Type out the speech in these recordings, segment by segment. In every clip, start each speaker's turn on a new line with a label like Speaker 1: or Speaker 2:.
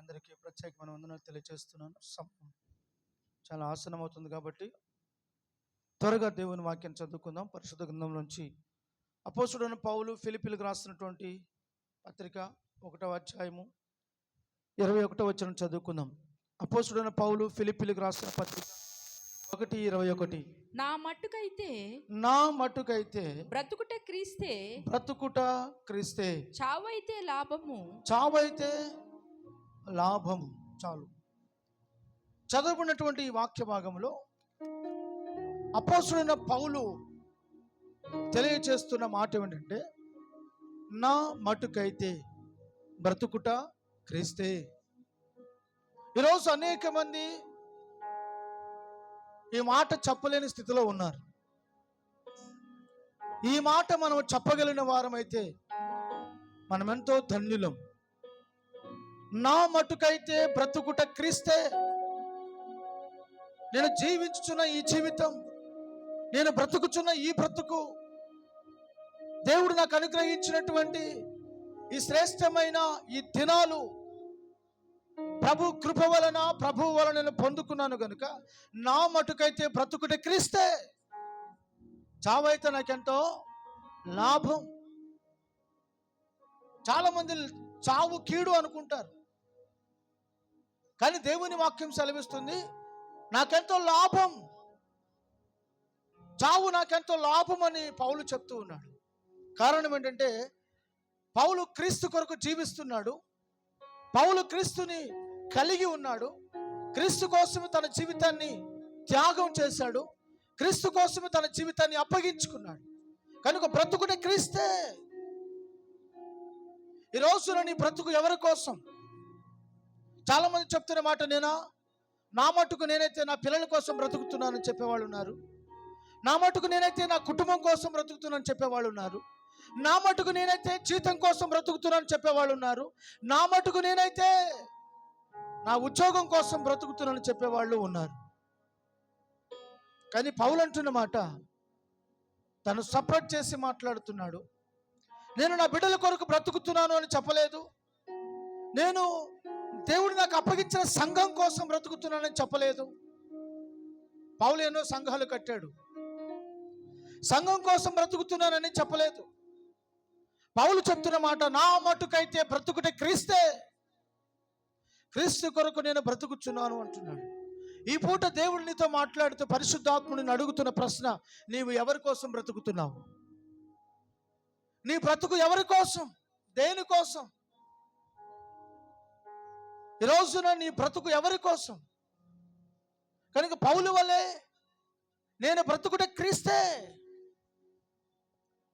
Speaker 1: అందరికీ ప్రత్యేకమైన వందనాలు తెలియజేస్తున్నాను. సమయం చాలా ఆసనం అవుతుంది కాబట్టి త్వరగా దేవుని వాక్యం చదువుకుందాం. పరిశుద్ధ గ్రంథంలోంచి అపోస్తుడైన పౌలు ఫిలిప్పీలకు రాసినటువంటి పత్రిక 1వ అధ్యాయము 21వ వచనం చదువుకుందాం. అపోస్తుడైన పౌలు ఫిలిప్పీలకు రాసిన పత్రిక 1:21.
Speaker 2: నా మట్టుకైతే
Speaker 1: బ్రతుకుట క్రీస్తే,
Speaker 2: చావైతే
Speaker 1: లాభము. చాలు. చదువుకున్నటువంటి ఈ వాక్య భాగంలో అపోస్తుడైన పౌలు తెలియచేస్తున్న మాట ఏమిటంటే, నా మట్టుకైతే బ్రతుకుట క్రీస్తే. ఈరోజు అనేక మంది ఈ మాట చెప్పలేని స్థితిలో ఉన్నారు. ఈ మాట మనం చెప్పగలిగిన వారమైతే మనం ఎంతో ధన్యులం. నా మట్టుకైతే బ్రతుకుట క్రీస్తే. నేను జీవించుచున్న ఈ జీవితం, నేను బ్రతుకుచున్న ఈ బ్రతుకు, దేవుడు నాకు అనుగ్రహించినటువంటి ఈ శ్రేష్టమైన ఈ దినాలు ప్రభు కృప వలన, ప్రభు వలన నేను పొందుకున్నాను కనుక నా మటుకైతే బ్రతుకుట క్రీస్తే, చావైతే నాకెంతో లాభం. చాలా మంది చావు కీడు అనుకుంటారు, కానీ దేవుని వాక్యం సెలవిస్తుంది నాకెంతో లాభం, చావు నాకెంతో లాభం అని పౌలు చెప్తూ ఉన్నాడు. కారణం ఏంటంటే పౌలు క్రీస్తు కొరకు జీవిస్తున్నాడు, పౌలు క్రీస్తుని కలిగి ఉన్నాడు, క్రీస్తు కోసము తన జీవితాన్ని త్యాగం చేశాడు, క్రీస్తు కోసము తన జీవితాన్ని అప్పగించుకున్నాడు కనుక బ్రతుకుట క్రీస్తే. ఈ రోజున నీ బ్రతుకు ఎవరి కోసం? చాలా మంది చెప్తున్న మాట, నా మటుకు నేనైతే నా పిల్లల కోసం బ్రతుకుతున్నానని చెప్పేవాళ్ళు ఉన్నారు, నా మటుకు నేనైతే నా కుటుంబం కోసం బ్రతుకుతున్నానని చెప్పేవాళ్ళు ఉన్నారు, నా మటుకు నేనైతే జీతం కోసం బ్రతుకుతున్నానని చెప్పేవాళ్ళు ఉన్నారు, నా మటుకు నేనైతే నా ఉద్యోగం కోసం బ్రతుకుతున్నానని చెప్పేవాళ్ళు ఉన్నారు. కానీ పౌలు అంటున్న మాట తను సపరేట్ చేసి మాట్లాడుతున్నాడు. నేను నా బిడ్డల కొరకు బ్రతుకుతున్నాను అని చెప్పలేదు, నేను దేవుడు నాకు అప్పగించిన సంఘం కోసం బ్రతుకుతున్నానని చెప్పలేదు. పౌలు ఎన్నో సంఘాలు కట్టాడు, సంఘం కోసం బ్రతుకుతున్నానని చెప్పలేదు. పౌలు చెప్తున్న మాట, నా మట్టుకైతే బ్రతుకుటే క్రీస్తే, క్రీస్తు కొరకు నేను బ్రతుకుచున్నాను అంటున్నాడు. ఈ పూట దేవుడు నీతో మాట్లాడుతూ పరిశుద్ధాత్ముడిని అడుగుతున్న ప్రశ్న, నీవు ఎవరి కోసం బ్రతుకుతున్నావు? నీ బ్రతుకు ఎవరి కోసం, దేని కోసం? ఈ రోజున నీ బ్రతుకు ఎవరి కోసం? కనుక పౌలు వలె నేను బ్రతుకుట క్రీస్తే,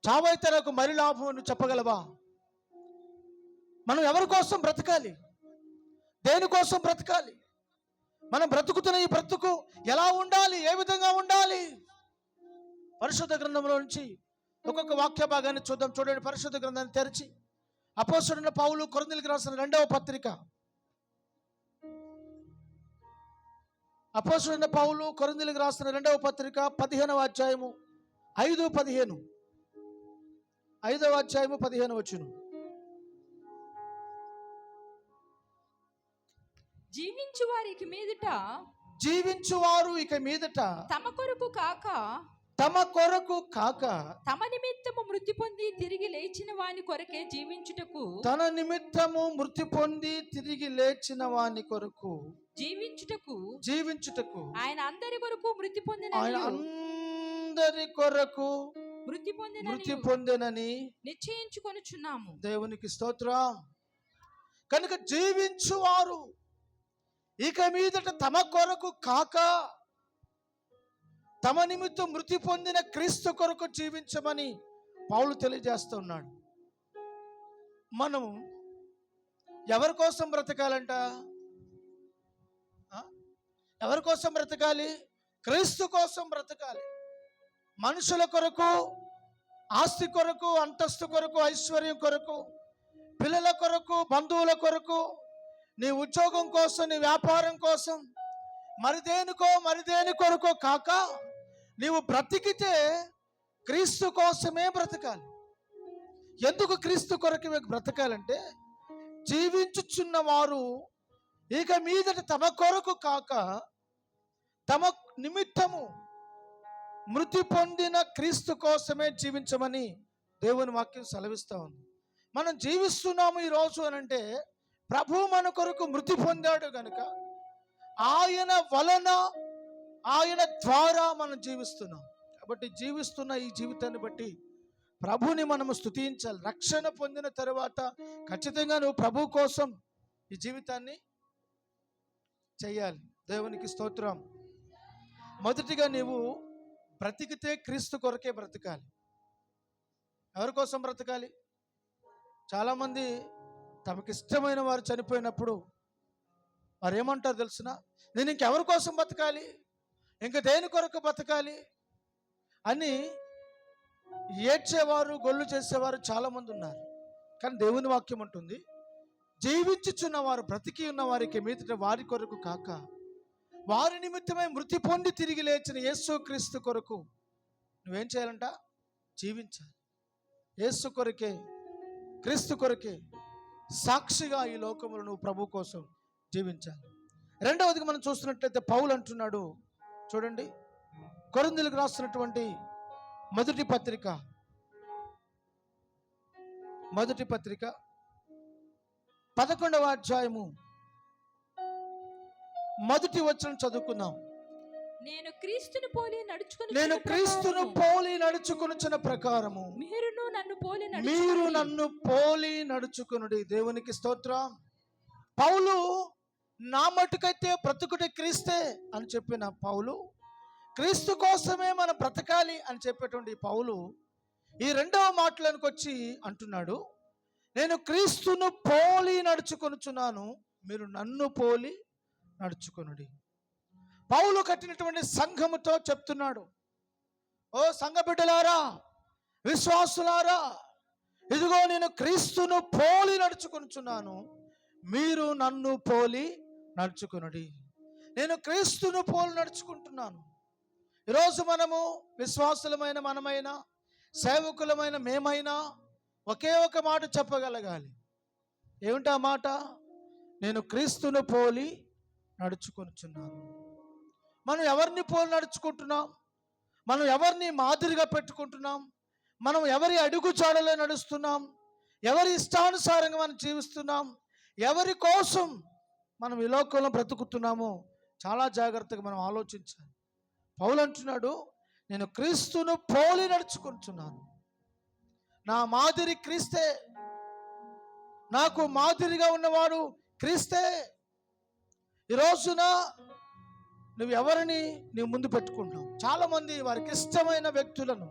Speaker 1: చావైతే నాకు మరి లాభం అని చెప్పగలవా? మనం ఎవరి కోసం బ్రతకాలి, దేనికోసం బ్రతకాలి? మనం బ్రతుకుతున్న ఈ బ్రతుకు ఎలా ఉండాలి, ఏ విధంగా ఉండాలి? పరిశుద్ధ గ్రంథంలో నుంచి ఒక్కొక్క వాక్య భాగాన్ని చూద్దాం. చూడండి, పరిశుద్ధ గ్రంథాన్ని తెరిచి అపోస్తలుడైన పౌలు కొరింథీయులకు రాసిన 2వ పత్రిక, అపోస్తలుడైన పౌలు కొరింథీయులకు రాసిన 2వ పత్రిక 15వ అధ్యాయము 5-15, 5వ అధ్యాయము 15వ వచనం. జీవించువారు ఇక మీదట
Speaker 2: తమ కొరకు
Speaker 1: కాక
Speaker 2: తమ నిమిత్తము మృతి పొంది తిరిగి లేచిన వాని కొరకే జీవించుటకు,
Speaker 1: తన నిమిత్తము మృతి పొంది తిరిగి లేచిన వాని కొరకు జీవించుటకు
Speaker 2: ఆయన అందరి కొరకు మృతి
Speaker 1: పొందెనని
Speaker 2: నిశ్చయించుకొనుచున్నాము.
Speaker 1: దేవునికి స్తోత్రం. కనుక జీవించువారు ఇక మీదట తమ కొరకు కాక తమ నిమిత్తం మృతి పొందిన క్రీస్తు కొరకు జీవించమని పౌలు తెలియజేస్తున్నాడు. మనం ఎవరి కోసం బ్రతకాలంట? ఎవరి కోసం బ్రతకాలి? క్రీస్తు కోసం బ్రతకాలి. మనుషుల కొరకు, ఆస్తి కొరకు, అంతస్తు కొరకు, ఐశ్వర్యం కొరకు, పిల్లల కొరకు, బంధువుల కొరకు, నీ ఉద్యోగం కోసం, నీ వ్యాపారం కోసం, మరిదేని కొరకు కాక నీవు బ్రతికితే క్రీస్తు కోసమే బ్రతకాలి. ఎందుకు క్రీస్తు కొరకు బ్రతకాలంటే, జీవించుచున్న వారు ఇక మీదట తమ కొరకు కాక తమ నిమిత్తము మృతి పొందిన క్రీస్తు కోసమే జీవించమని దేవుని వాక్యం సెలవిస్తూ ఉంది. మనం జీవిస్తున్నాము ఈరోజు అని అంటే ప్రభు మన కొరకు మృతి పొందాడు కనుక ఆయన వలన, ఆయన ద్వారా మనం జీవిస్తున్నాం. కాబట్టి జీవిస్తున్న ఈ జీవితాన్ని బట్టి ప్రభుని మనము స్తుతించాలి. రక్షణ పొందిన తరువాత ఖచ్చితంగా నువ్వు ప్రభు కోసం ఈ జీవితాన్ని చెయ్యాలి. దేవునికి స్తోత్రం. మొదటిగా నీవు బ్రతికితే క్రీస్తు కొరకే బ్రతకాలి. ఎవరి కోసం బ్రతకాలి? చాలామంది తమకిష్టమైన వారు చనిపోయినప్పుడు వారు ఏమంటారు తెలుసిన? నేను ఇంకెవరి కోసం బతకాలి, ఇంక దేని కొరకు బతకాలి అని ఏడ్చేవారు, గొల్లు చేసేవారు చాలామంది ఉన్నారు. కానీ దేవుని వాక్యం ఉంటుంది, జీవించుచున్న వారు, బ్రతికి ఉన్న వారికి మీదట వారి కొరకు కాక వారి నిమిత్తమై మృతి పొంది తిరిగి లేచిన యేసు క్రీస్తు కొరకు నువ్వేం చేయాలంట? జీవించాలి. యేసు కొరకే, క్రీస్తు కొరకే సాక్షిగా ఈ లోకంలో నువ్వు ప్రభు కోసం జీవించాలి. రెండవదిగా మనం చూస్తున్నట్లయితే పౌలు అంటున్నాడు, చూడండి, కొరింథీయులకు రాస్తున్నటువంటి మొదటి పత్రిక 11వ అధ్యాయము మొదటి వచనం చదువుకుందాం.
Speaker 2: నేను క్రీస్తును
Speaker 1: పోలి నడుచుకొనుచున్న ప్రకారము మీరు నన్ను పోలి నడుచుకొనుడి. దేవునికి స్తోత్రం. పౌలు నా మటుకైతే బ్రతుకుటే క్రీస్తే అని చెప్పిన పౌలు, క్రీస్తు కోసమే మనం బ్రతకాలి అని చెప్పేటువంటి పౌలు ఈ రెండవ మాటలకు వచ్చి అంటున్నాడు, నేను క్రీస్తును పోలి నడుచుకొనుచున్నాను, మీరు నన్ను పోలి నడుచుకొనుడి. పౌలు కట్టినటువంటి సంఘముతో చెప్తున్నాడు, ఓ సంఘ బిడ్డలారా, విశ్వాసులారా, ఇదిగో నేను క్రీస్తును పోలి నడుచుకొనుచున్నాను, మీరు నన్ను పోలి నడుచుకొనుడి. నేను క్రీస్తును పోలి నడుచుకుంటున్నాను. ఈరోజు మనము విశ్వాసులమైన మనమైనా, సేవకులమైన మేమైనా ఒకే ఒక మాట చెప్పగలగాలి. ఏమిటి ఆ మాట? నేను క్రీస్తును పోలి నడుచుకొనుచున్నాను. మనం ఎవరిని పోలి నడుచుకుంటున్నాం? మనం ఎవరిని మాదిరిగా పెట్టుకుంటున్నాం? మనం ఎవరి అడుగుజాడలో నడుస్తున్నాం? ఎవరి ఇష్టానుసారంగా మనం జీవిస్తున్నాం? ఎవరి కోసం మనం ఈ లోకంలో బ్రతుకుతున్నామో చాలా జాగ్రత్తగా మనం ఆలోచించాలి. పౌలు అంటున్నాడు, నేను క్రీస్తును పోలి నడుచుకుంటున్నాను. నా మాదిరి క్రీస్తే, నాకు మాదిరిగా ఉన్నవాడు క్రీస్తే. ఈ రోజున నువ్వు ఎవరిని నువ్వు ముందు పెట్టుకుంటావు? చాలామంది వారికి ఇష్టమైన వ్యక్తులను,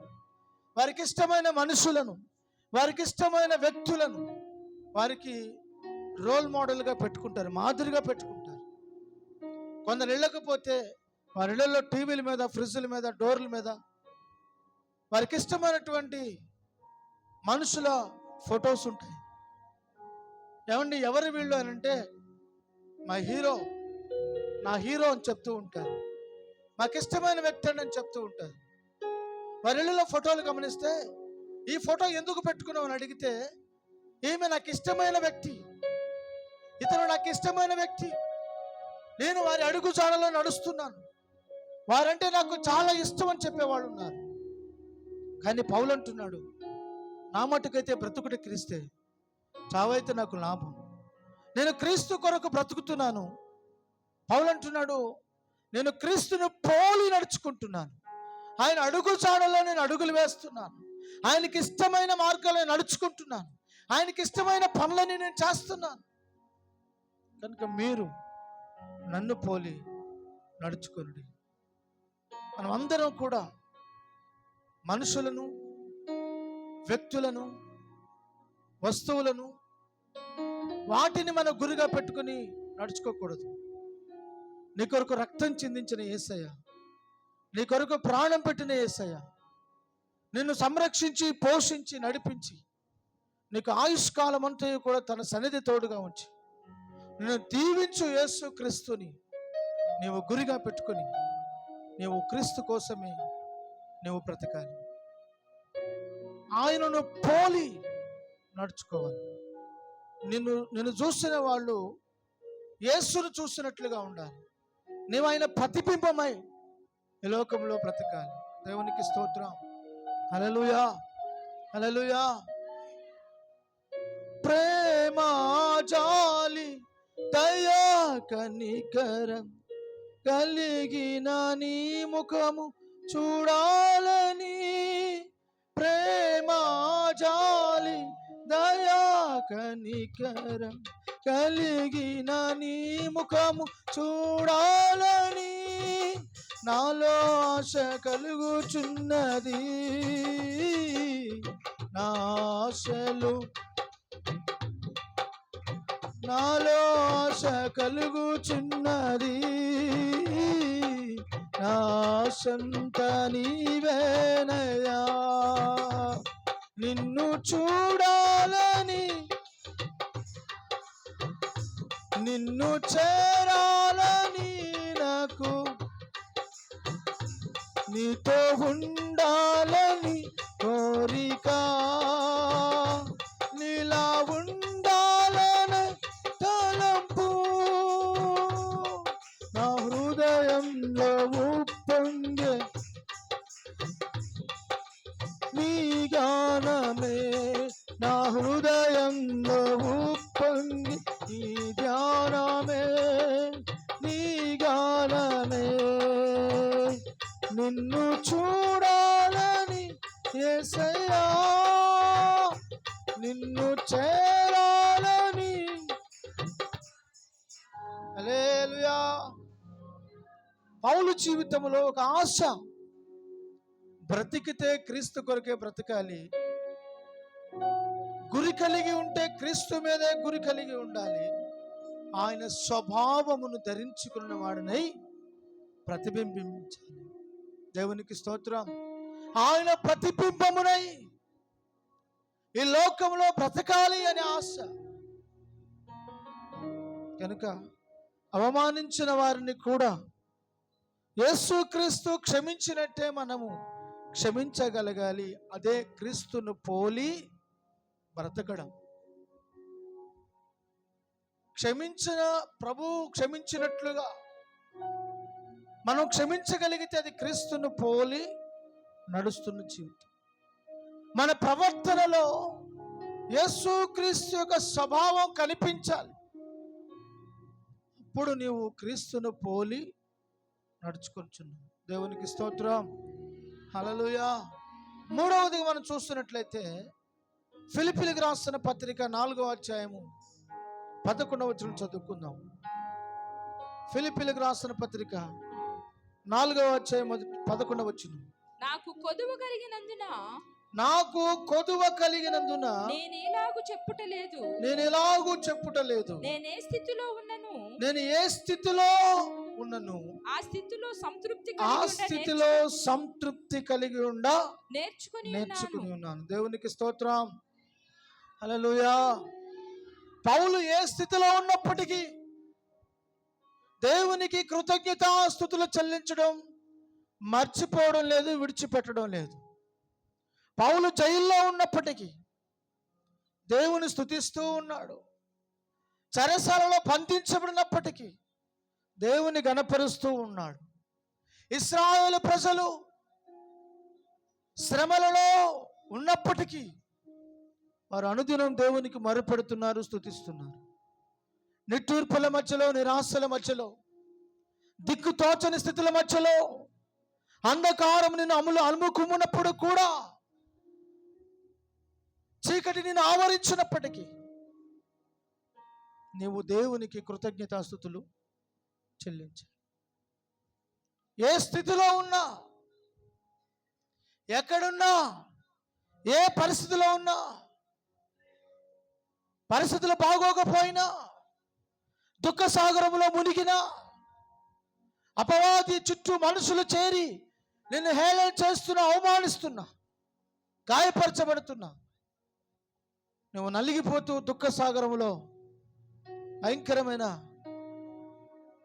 Speaker 1: వారికి ఇష్టమైన మనుషులను, వారికి ఇష్టమైన వ్యక్తులను వారికి రోల్ మోడల్గా పెట్టుకుంటారు, మాదిరిగా పెట్టుకుంటారు. కొందరు ఇళ్ళకపోతే వారి ఇళ్ళల్లో టీవీల మీద, ఫ్రిడ్జ్ల మీద, డోర్ల మీద వారికి ఇష్టమైనటువంటి మనుషుల ఫొటోస్ ఉంటాయి. ఏమండి, ఎవరు వీళ్ళు అని అంటే మా హీరో, నా హీరో అని చెప్తూ ఉంటారు. మాకు ఇష్టమైన వ్యక్తి అని చెప్తూ ఉంటారు. వారి ఇళ్ళలో ఫోటోలు గమనిస్తే, ఈ ఫోటో ఎందుకు పెట్టుకున్నావు అని అడిగితే, ఈమె నాకు ఇష్టమైన వ్యక్తి, ఇతను నాకు ఇష్టమైన వ్యక్తి, నేను వారి అడుగుజాడలో నడుస్తున్నాను, వారంటే నాకు చాలా ఇష్టం అని చెప్పేవాళ్ళు ఉన్నారు. కానీ పౌలు అంటున్నాడు, నా మటుకైతే బ్రతుకుట క్రీస్తే, చావైతే నాకు లాభం. నేను క్రీస్తు కొరకు బ్రతుకుతున్నాను. పౌలు అంటున్నాడు, నేను క్రీస్తును పోలి నడుచుకుంటున్నాను. ఆయన అడుగుజాడలో నేను అడుగులు వేస్తున్నాను. ఆయనకి ఇష్టమైన మార్గాల్లో నడుచుకుంటున్నాను. ఆయనకి ఇష్టమైన పనులని నేను చేస్తున్నాను. కనుక మీరు నన్ను పోలి నడుచుకొనుడి. మనం అందరం కూడా మనుషులను, వ్యక్తులను, వస్తువులను, వాటిని మన గురిగా పెట్టుకుని నడుచుకోకూడదు. నీ కొరకు రక్తం చిందించిన యేసయ్య, నీ కొరకు ప్రాణం పెట్టిన యేసయ్య, నిన్ను సంరక్షించి, పోషించి, నడిపించి, నీకు ఆయుష్కాలం అంతా కూడా తన సన్నిధి తోడుగా ఉంచి నిన్ను దీవించు యేసు క్రీస్తుని నీవు గురిగా పెట్టుకొని నీవు క్రీస్తు కోసమే నీవు బ్రతకాలి. ఆయనను పోలి నడుచుకోవాలి. నిన్ను చూసిన వాళ్ళు యేసును చూసినట్లుగా ఉండాలి. నీవు ఆయన ప్రతిబింబమై ఈ లోకంలో బ్రతకాలి. దేవునికి స్తోత్రం. హల్లెలూయా, హల్లెలూయా. ప్రేమ, జాలి, దయా, కనికరం కలిగిన నీ ముఖము చూడాలని. ప్రేమ, జాలి, దయా, కనికరం కలిగిన నీ ముఖము చూడాలని నాలో ఆశ కలుగుచున్నది. నా ఆశలు నాలో ఆశ కలుగుచున్నది. నా ఆశంత నీవేనయ్యా. నిన్ను చూడాలని, నిన్ను చేరాలని నాకు, నీతో ఉండాలని కోరిక, నీలా ఉండాలని తలంపు నా హృదయంలో ఉప్పొంగే. నీ గానమే నా హృదయంలో ఉప్పొంగి, నీ ధ్యానమే నీ గానమే. నిన్ను చూడాలని యేసయ్యా, నిన్ను చేరాలని. హల్లెలూయా. పౌలు జీవితంలో ఒక ఆశ, బ్రతికితే క్రీస్తు కొరకే బ్రతకాలి. గురి కలిగి ఉంటే క్రీస్తు మీదే గురి కలిగి ఉండాలి. ఆయన స్వభావమును ధరించుకున్న వాడినై ప్రతిబింబించాలి. దేవునికి స్తోత్రం. ఆయన ప్రతిబింబమునై ఈ లోకంలో బ్రతకాలి అనే ఆశ. కనుక అవమానించిన వారిని కూడా యేసుక్రీస్తు క్షమించినట్టే మనము క్షమించగలగాలి. అదే క్రీస్తును పోలి బ్రతకడం. క్షమించిన ప్రభువు క్షమించినట్లుగా మనం క్షమించగలిగితే అది క్రీస్తును పోలి నడుస్తున్న జీవితం. మన ప్రవర్తనలో యేసుక్రీస్తు యొక్క స్వభావం కనిపించాలి. అప్పుడు నీవు క్రీస్తును పోలి నడుచుకొంచున్నావు. దేవునికి స్తోత్రం. హల్లెలూయా. మూడవది మనం చూస్తున్నట్లయితే ఫిలిప్పీలకు రాసిన పత్రిక 4వ అధ్యాయము 11వ వచనం చదువుకుందాం. ఫిలిప్పీలకు రాసిన పత్రిక 4వ అధ్యాయం 11వ వచనం.
Speaker 2: నాకు కొదువ కలిగినందున
Speaker 1: నేను ఎలాగూ చెప్పుటలేదు. నేను ఏ స్థితిలో ఉన్నను
Speaker 2: ఆ స్థితిలో
Speaker 1: సంతృప్తి కలిగి నేర్చుకుని ఉన్నాను. దేవునికి స్తోత్రం. హల్లెలూయా. పౌలు ఏ స్థితిలో ఉన్నప్పటికీ దేవునికి కృతజ్ఞతాస్తుతులు చెల్లించడం మర్చిపోవడం లేదు, విడిచిపెట్టడం లేదు. పౌలు జైల్లో ఉన్నప్పటికీ దేవుని స్తుతిస్తూ ఉన్నాడు. చెరసాలలో బంధించబడినప్పటికీ దేవుని గణపరుస్తూ ఉన్నాడు. ఇశ్రాయేలు ప్రజలు శ్రమలలో ఉన్నప్పటికీ వారు అనుదినం దేవునికి మొరపెడుతున్నారు, స్తుతిస్తున్నారు. నిట్టూర్పుల మధ్యలో, నిరాశల మధ్యలో, దిక్కుతోచని స్థితుల మధ్యలో, అంధకారం నిన్ను అలుముకున్నప్పుడు కూడా, చీకటి నిన్ను ఆవరించినప్పటికీ నీవు దేవునికి కృతజ్ఞతాస్తుతులు చెల్లించాలి. ఏ స్థితిలో ఉన్నా, ఎక్కడున్నా, ఏ పరిస్థితిలో ఉన్నా, పరిస్థితులు బాగోకపోయినా, దుఃఖ సాగరంలో మునిగినా, అపవాది చుట్టూ మనుషులు చేరి నిన్ను హేళన చేస్తున్నా, అవమానిస్తున్నా, గాయపరచబడుతున్నా, నువ్వు నలిగిపోతూ దుఃఖ సాగరంలో భయంకరమైన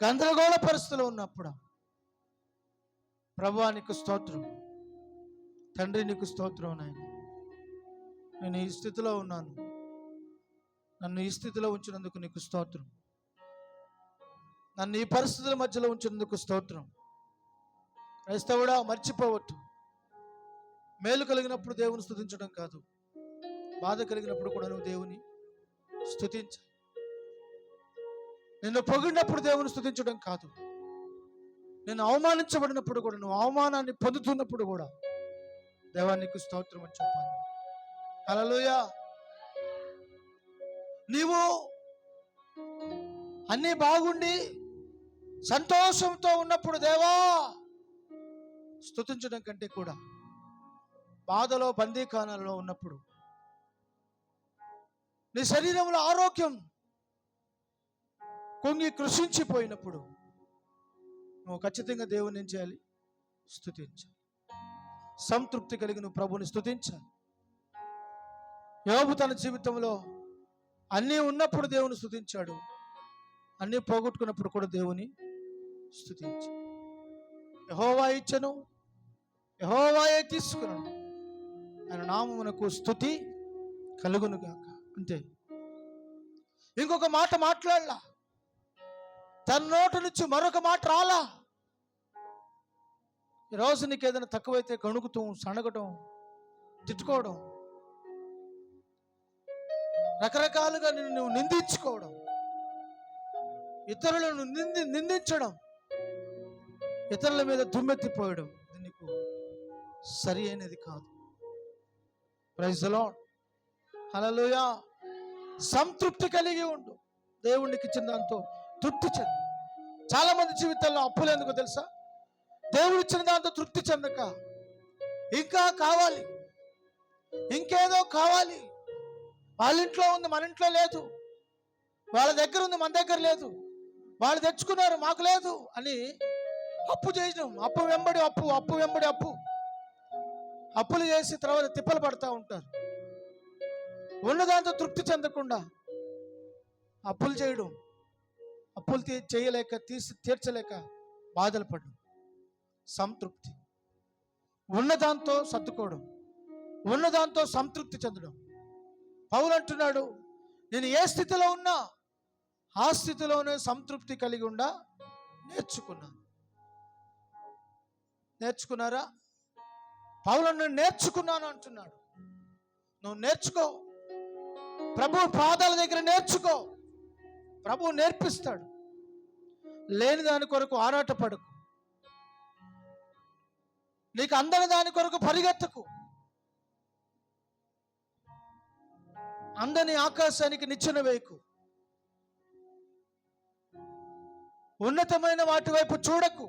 Speaker 1: గందరగోళ పరిస్థితులు ఉన్నప్పుడు, ప్రభువా నీకు స్తోత్రం, తండ్రి నీకు స్తోత్రం, నాయన నేను ఈ స్థితిలో ఉన్నాను, నన్ను ఈ స్థితిలో ఉంచినందుకు నీకు స్తోత్రం. నన్ను ఈ పరిస్థితుల మధ్యలో ఉంచినందుకు స్తోత్రం. క్రైస్తవుడా, మర్చిపోవద్దు, మేలు కలిగినప్పుడు దేవుని స్తుతించడం కాదు, బాధ కలిగినప్పుడు కూడా నువ్వు దేవుని స్తుతించ. నిన్ను పొగిడినప్పుడు దేవుని స్తుతించడం కాదు, నేను అవమానించబడినప్పుడు కూడా, నువ్వు అవమానాన్ని పొందుతున్నప్పుడు కూడా దేవానికి స్తోత్రం అని చెప్పాలి. హల్లెలూయా. నీవు అన్నీ బాగుండి సంతోషంతో ఉన్నప్పుడు దేవా స్తుతించడం కంటే కూడా, బాధలో బందీఖానాలలో ఉన్నప్పుడు, నీ శరీరంలో ఆరోగ్యం కొంగి కృషించిపోయినప్పుడు నువ్వు ఖచ్చితంగా దేవుని ఏం చేయాలి? స్తుతించాలి. సంతృప్తి కలిగి నువ్వు ప్రభుని స్తుతించాలి. యోబు తన జీవితంలో అన్నీ ఉన్నప్పుడు దేవుని స్తుతించాడు, అన్నీ పోగొట్టుకున్నప్పుడు కూడా దేవుని స్తుతించాడు. యెహోవా ఇచ్చెను, యెహోవాయే తీసుకున్నాను, ఆయన నామమునకు స్తుతి కలుగును గాక. అంతే, ఇంకొక మాట మాట్లాడలా, తన నోటి నుంచి మరొక మాట రాలా. ఈరోజు నీకు ఏదైనా తక్కువైతే గణుకుతాం, సనగటం, తిట్టుకోవడం, రకరకాలుగా నువ్వు నిందించుకోవడం, ఇతరులను నిందించడం, ఇతరుల మీద దుమ్మెత్తిపోయడం, ఇది నీకు సరి అయినది కాదు. Praise the Lord. హల్లెలూయా. సంతృప్తి కలిగి ఉండు, దేవునికి ఇచ్చిన దాంతో తృప్తి చెందు. చాలా మంది జీవితాల్లో అప్పులు ఎందుకో తెలుసా? దేవుడు ఇచ్చిన దాంతో తృప్తి చెందక ఇంకా కావాలి, ఇంకేదో కావాలి. వాళ్ళ ఇంట్లో ఉంది, మన ఇంట్లో లేదు, వాళ్ళ దగ్గర ఉంది, మన దగ్గర లేదు, వాళ్ళు తెచ్చుకున్నారు, మాకు లేదు అని అప్పు చేయడం, అప్పు వెంబడి అప్పు, అప్పు వెంబడి అప్పు, అప్పులు చేసి తర్వాత తిప్పలు పడతా ఉంటారు. ఉన్నదాంతో తృప్తి చెందకుండా అప్పులు చేయడం, అప్పులు చేయలేక తీర్చలేక బాధలు పడడం. సంతృప్తి, ఉన్నదాంతో సర్దుకోవడం, ఉన్నదాంతో సంతృప్తి చెందడం. పౌలు అంటున్నాడు, నేను ఏ స్థితిలో ఉన్నా ఆ స్థితిలోనే సంతృప్తి కలిగి ఉండా నేర్చుకున్నాను. నేర్చుకున్నారా? పౌలు నేను నేర్చుకున్నాను అంటున్నాడు. నువ్వు నేర్చుకో, ప్రభు పాదాల దగ్గర నేర్చుకో, ప్రభువు నేర్పిస్తాడు. లేని దాని కొరకు ఆరాటపడకు, నీకు అందని దాని కొరకు పరిగెత్తకు, అందని ఆకాశానికి నిచ్చెన వేయకు, ఉన్నతమైన వాటి వైపు చూడకు,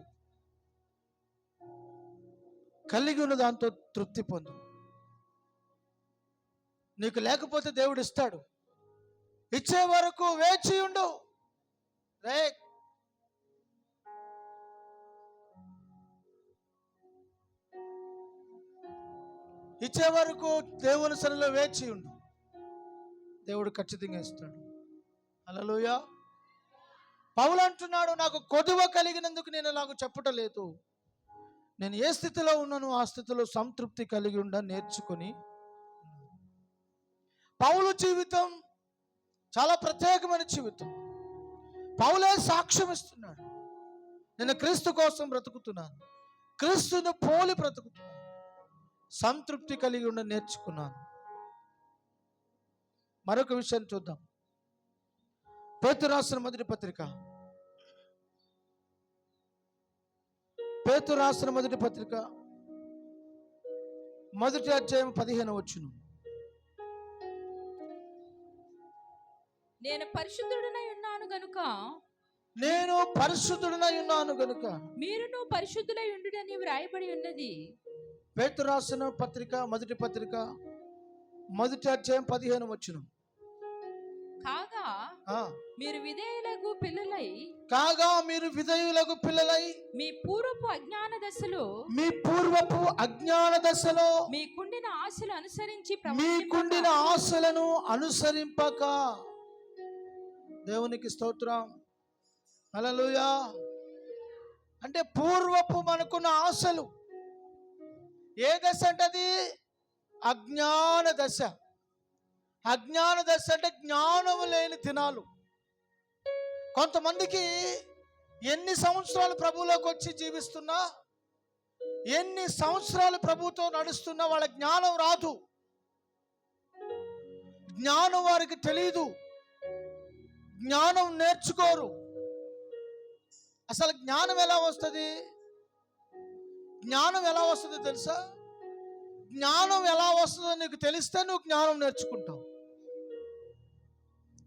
Speaker 1: కలిగి ఉన్న దాంతో తృప్తి పొందు. నీకు లేకపోతే దేవుడు ఇస్తాడు, ఇచ్చే వరకు వేచి ఉండు. రే, ఇచ్చే వరకు దేవుని సన్నిధిలో వేచి ఉండు, దేవుడు ఖచ్చితంగా ఇస్తాడు. హల్లెలూయా. పౌలు అంటున్నాడు, నాకు కొదువ కలిగినందుకు నేను నాకు చెప్పటలేదు, నేను ఏ స్థితిలో ఉన్నానో ఆ స్థితిలో సంతృప్తి కలిగి ఉండ నేర్చుకొని. పౌలు జీవితం చాలా ప్రత్యేకమైన జీవితం. పౌలే సాక్ష్యం ఇస్తున్నాడు, నేను క్రీస్తు కోసం బ్రతుకుతున్నాను, క్రీస్తును పోలి బ్రతుకుతున్నాను, సంతృప్తి కలిగి ఉండ నేర్చుకున్నాను. మరొక విషయం చూద్దాం. పేతురు రాసిన మొదటి పత్రిక, పేతురు రాసిన మొదటి పత్రిక మొదటి అధ్యాయం 15వ వచనం.
Speaker 2: నేను పరిశుద్ధుడనై ఉన్నాను గనుక,
Speaker 1: నేను పరిశుద్ధుడనై ఉన్నాను గనుక
Speaker 2: మీరును పరిశుద్ధులై ఉండుడని వ్రాయబడి ఉన్నది.
Speaker 1: పేతురు రాసిన పత్రిక మొదటి పత్రిక మొదటి అధ్యాయం 15వ వచనం.
Speaker 2: కాగా మీరు విధేయులకు పిల్లలై,
Speaker 1: కాగా మీరు విధేయులకు పిల్లలై
Speaker 2: మీ పూర్వపు అజ్ఞాన దశలో,
Speaker 1: మీ పూర్వపు అజ్ఞాన దశలో
Speaker 2: మీకుండిన ఆశలు అనుసరించి,
Speaker 1: మీకుండిన ఆశలను అనుసరింపక. దేవునికి స్తోత్రం. హల్లెలూయా. అంటే పూర్వపు మనకున్న ఆశలు ఏ దశ అంటే అది అజ్ఞాన దశ. అజ్ఞాన దశ అంటే జ్ఞానము లేని దినాలు. కొంతమందికి ఎన్ని సంవత్సరాలు ప్రభువులోకి వచ్చి జీవిస్తున్నా, ఎన్ని సంవత్సరాలు ప్రభుతో నడుస్తున్నా వాళ్ళ జ్ఞానం రాదు, జ్ఞానం వారికి తెలియదు, జ్ఞానం నేర్చుకోరు. అసలు జ్ఞానం ఎలా వస్తుంది? జ్ఞానం ఎలా వస్తుంది తెలుసా? జ్ఞానం ఎలా వస్తుందో నీకు తెలిస్తే నువ్వు జ్ఞానం నేర్చుకుంటావు.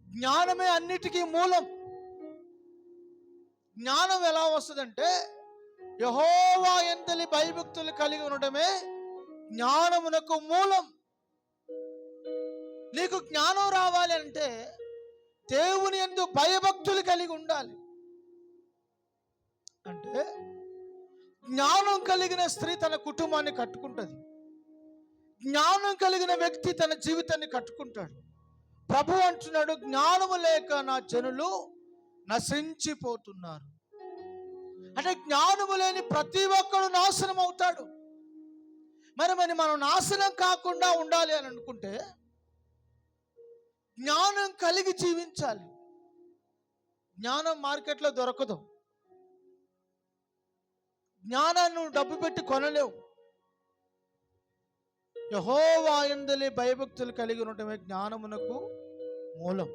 Speaker 1: జ్ఞానమే అన్నిటికీ మూలం. జ్ఞానం ఎలా వస్తుందంటే యెహోవా యందలి భయభక్తులు కలిగి ఉండడమే జ్ఞానమునకు మూలం. నీకు జ్ఞానం రావాలి అంటే దేవుని యందు భయభక్తులు కలిగి ఉండాలి. అంటే జ్ఞానం కలిగిన స్త్రీ తన కుటుంబాన్ని కట్టుకుంటుంది, జ్ఞానం కలిగిన వ్యక్తి తన జీవితాన్ని కట్టుకుంటాడు. ప్రభు అంటున్నాడు, జ్ఞానము లేక నా జనులు నశించిపోతున్నారు. అంటే జ్ఞానము లేని ప్రతి ఒక్కడు నాశనం అవుతాడు. మరి మనం నాశనం కాకుండా ఉండాలి అని అనుకుంటే జ్ఞానం కలిగి జీవించాలి. జ్ఞానం మార్కెట్లో దొరకదు. జ్ఞానాన్ని నువ్వు డబ్బు పెట్టి కొనలేవు. యెహోవా యందలి భయభక్తులు కలిగి ఉండటమే జ్ఞానమునకు మూలం.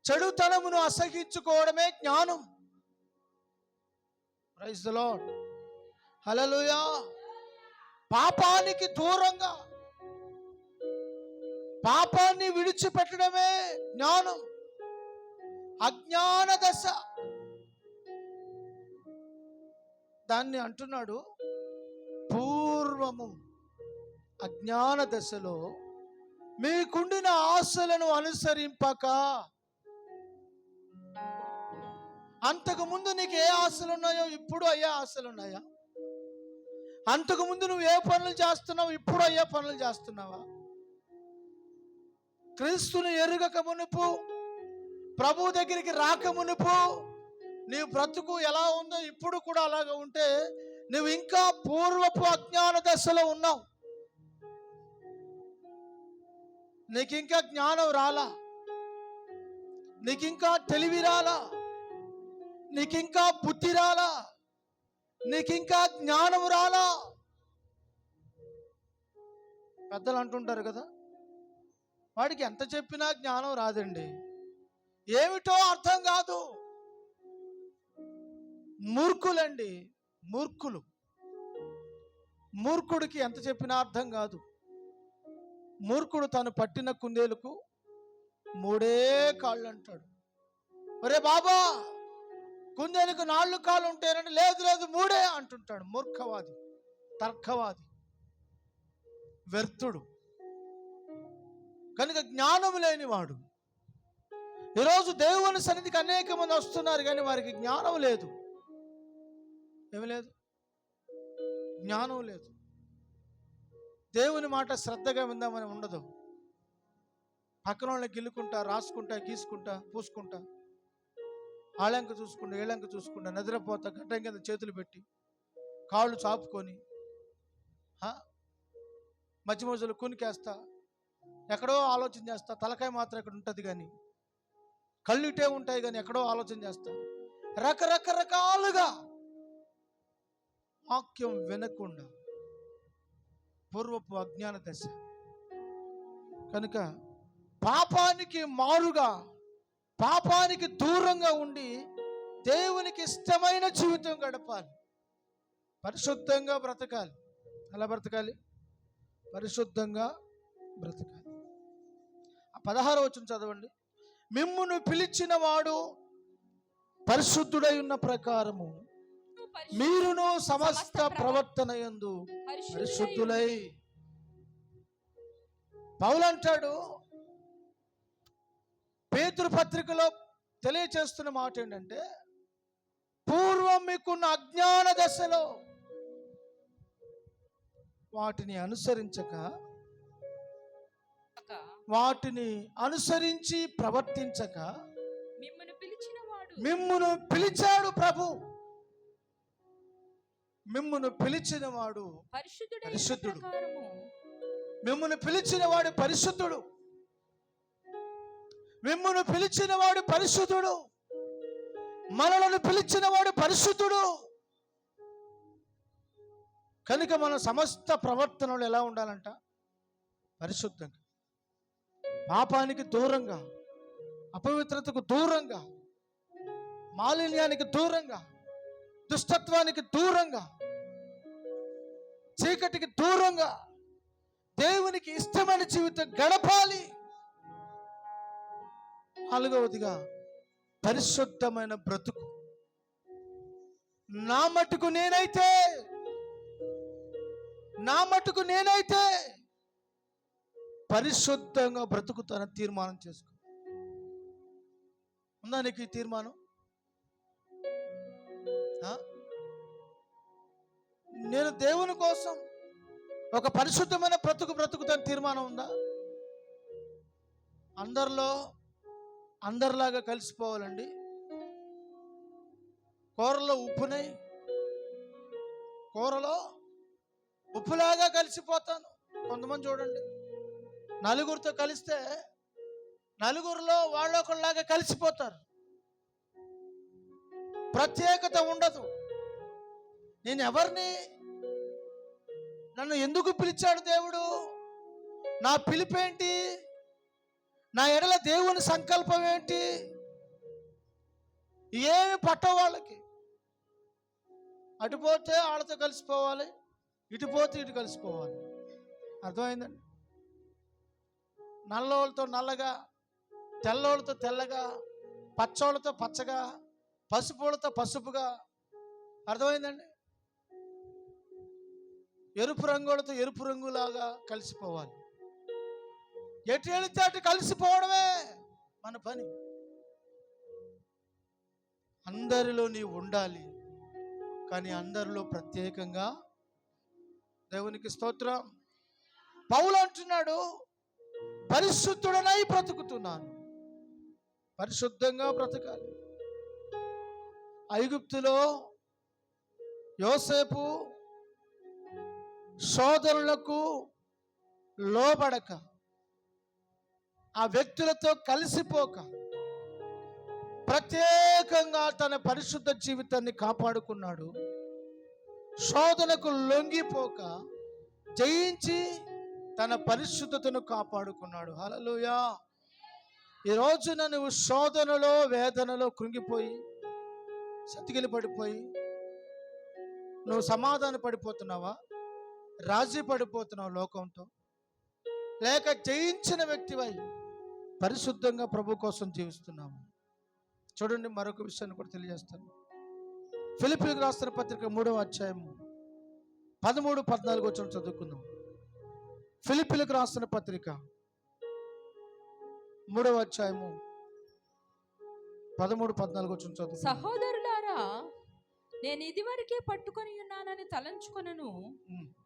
Speaker 1: చెడుతనమును అసహించుకోవడమే జ్ఞానం. ప్రైజ్ ది లార్డ్, హల్లెలూయా. పాపానికి దూరంగా, పాపాన్ని విడిచిపెట్టడమే జ్ఞానం. అజ్ఞాన దశ దాన్ని అంటున్నాడు. పూర్వము అజ్ఞాన దశలో మీకుండిన ఆశలను అనుసరింపక. అంతకుముందు నీకు ఏ ఆశలు ఉన్నాయో ఇప్పుడు అయ్యే ఆశలు ఉన్నాయా? అంతకుముందు నువ్వు ఏ పనులు చేస్తున్నావు ఇప్పుడు అయ్యే పనులు చేస్తున్నావా? క్రీస్తుని ఎరుగక మునుపు, ప్రభు దగ్గరికి రాక మునుపు నీ బ్రతుకు ఎలా ఉందో ఇప్పుడు కూడా అలాగే ఉంటే నువ్వు ఇంకా పూర్వపు అజ్ఞాన దశలో ఉన్నావు. నీకు ఇంకా జ్ఞానం రాలా, నీకు ఇంకా తెలివి రాలా, నీకు ఇంకా బుద్ధి రాలా, నీకు ఇంకా జ్ఞానం రాలా. పెద్దలు అంటుంటారు కదా, వాడికి ఎంత చెప్పినా జ్ఞానం రాదండి, ఏమిటో అర్థం కాదు. మూర్ఖులండి, మూర్ఖులు. మూర్ఖుడికి ఎంత చెప్పినా అర్థం కాదు. మూర్ఖుడు తను పట్టిన కుందేలకు 3 కాళ్ళు అంటాడు. ఒరే బాబా, కుందేలకు 4 కాళ్ళు ఉంటాయని, లేదు లేదు 3 అంటుంటాడు. మూర్ఖవాది, తర్కవాది, వ్యర్థుడు. కనుక జ్ఞానం లేనివాడు. ఈరోజు దేవుని సన్నిధికి అనేక మంది వస్తున్నారు కానీ వారికి జ్ఞానం లేదు. ఏమి లేదు, జ్ఞానం లేదు. దేవుని మాట శ్రద్ధగా విందామని ఉండదు. పక్కన వాళ్ళని గిల్లుకుంటా, రాసుకుంటా, గీసుకుంటా, పూసుకుంటా, ఆళ్ళంక చూసుకుంటా, ఏళ్ళంక చూసుకుంటా, నిద్రపోతా, గడ్డం కింద చేతులు పెట్టి, కాళ్ళు చాపుకొని, మధ్య మధ్యలో కునికేస్తా, ఎక్కడో ఆలోచన చేస్తా. తలకాయ మాత్రం ఇక్కడ ఉంటుంది కానీ కళ్ళు ఇటే ఉంటాయి కానీ ఎక్కడో ఆలోచన చేస్తా. రకరకరకాలుగా వాక్యం వినకుండా పూర్వపు అజ్ఞాన దశ. కనుక పాపానికి మారుగా, పాపానికి దూరంగా ఉండి దేవునికి ఇష్టమైన జీవితం గడపాలి. పరిశుద్ధంగా బ్రతకాలి. ఎలా బ్రతకాలి? పరిశుద్ధంగా బ్రతకాలి. 16వ వచనం చదవండి. మిమ్మును పిలిచిన వాడు పరిశుద్ధుడై ఉన్న ప్రకారము మీరును సమస్త ప్రవర్తన యందు పరిశుద్ధులై. పౌలు అంటాడు, పేతురు పత్రికలో తెలియచేస్తున్న మాట ఏంటంటే, పూర్వం మీకున్న అజ్ఞాన దశలో వాటిని అనుసరించక, వాటిని అనుసరించి ప్రవర్తించక మిమ్మును పిలిచాడు ప్రభు. మిమ్మును పిలిచిన వాడు పరిశుద్ధుడు. మిమ్మును పిలిచిన వాడు పరిశుద్ధుడు. మిమ్మును పిలిచిన వాడు పరిశుద్ధుడు. మనలను పిలిచిన వాడు పరిశుద్ధుడు. కనుక మన సమస్త ప్రవర్తనలు ఎలా ఉండాలంట? పరిశుద్ధంగా, పాపానికి దూరంగా, అపవిత్రతకు దూరంగా, మాలిన్యానికి దూరంగా, దుష్టత్వానికి దూరంగా, చీకటికి దూరంగా దేవునికి ఇష్టమైన జీవితం గడపాలి. 4వదిగా పరిశుద్ధమైన బ్రతుకు. నా మట్టుకు నేనైతే పరిశుద్ధంగా బ్రతుకుతానని తీర్మానం చేసుకో. ఉందా నీకు ఈ తీర్మానం? నేను దేవుని కోసం ఒక పరిశుద్ధమైన బ్రతుకుతాను తీర్మానం ఉందా? అందరిలాగా కలిసిపోవాలండి. కూరలో ఉప్పులాగా కలిసిపోతాను. కొంతమంది చూడండి, నలుగురితో కలిస్తే నలుగురిలో వాళ్ళొకళ్ళలాగా కలిసిపోతారు. ప్రత్యేకత ఉండదు. నేను ఎవరిని, నన్ను ఎందుకు పిలిచాడు దేవుడు, నా పిలిపేంటి, నా ఎడల దేవుని సంకల్పం ఏంటి, ఏమి పట్టవు వాళ్ళకి. అటుపోతే వాళ్ళతో కలిసిపోవాలి, ఇటుపోతే ఇటు కలిసిపోవాలి. అర్థమైందండి? నల్లోళ్ళతో నల్లగా, తెల్లోళ్ళతో తెల్లగా, పచ్చోళ్ళతో పచ్చగా, పసుపులతో పసుపుగా. అర్థమైందండి? ఎరుపు రంగులతో ఎరుపు రంగులాగా కలిసిపోవాలి. ఎటు వెళితే అటు కలిసిపోవడమే మన పని. అందరిలో నీవు ఉండాలి, కానీ అందరిలో ప్రత్యేకంగా. దేవునికి స్తోత్రం. పౌలు అంటున్నాడు, పరిశుద్ధుడనై బ్రతుకుతున్నాను. పరిశుద్ధంగా బ్రతకాలి. ఐగుప్తులో యోసేపు సోదరులకు లోబడక, ఆ వ్యక్తులతో కలిసిపోక, ప్రత్యేకంగా తన పరిశుద్ధ జీవితాన్ని కాపాడుకున్నాడు. శోధనకు లొంగిపోక జయించి తన పరిశుద్ధతను కాపాడుకున్నాడు. హల్లెలూయా. ఈ రోజున నువ్వు శోధనలో, వేదనలో కృంగిపోయి, సతికిలి పడిపోయి, నువ్వు సమాధాన పడిపోతున్నావా? రాజీ పడిపోతున్నావు లోకంతో? లేక జయించిన వ్యక్తివై పరిశుద్ధంగా ప్రభు కోసం జీవిస్తున్నావు? చూడండి, మరొక విషయాన్ని కూడా తెలియజేస్తాను. ఫిలిప్పీయులకు రాసిన పత్రిక 3వ అధ్యాయం 13, 14 వచ్చిన చదువుకుందాం. ఫిలిప్పీయులకు రాసిన పత్రిక 3వ అధ్యాయము 13, 14 వచ్చిన చదువు.
Speaker 2: సహోదరులారా, నేను ఇదివరకే పట్టుకొని ఉన్నానని తలంచుకొనను.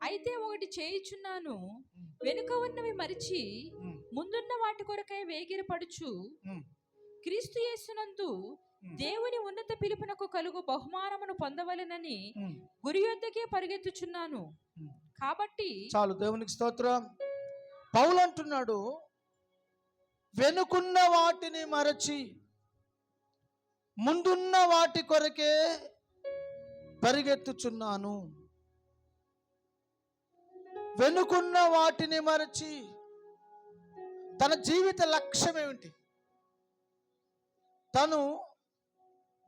Speaker 2: అయితే ఒకటి చేయుచున్నాను, వెనుక ఉన్నవి మరిచి ముందున్న వాటి కొరకై వేగిరపడుచు క్రీస్తు యేసునందు దేవుని ఉన్నత పిలుపునకు కలుగు బహుమానమును పొందవలెనని గురి యొద్దకే పరిగెత్తుచున్నాను. కాబట్టి
Speaker 1: చాలు. దేవునికి స్తోత్రం. పౌలు అంటున్నాడు, వెనుకున్న వాటిని మరచి ముందున్న వాటి కొరకే పరిగెత్తుచున్నాను. వెనుకున్న వాటిని మరచి తన జీవిత లక్ష్యం ఏమిటి? తను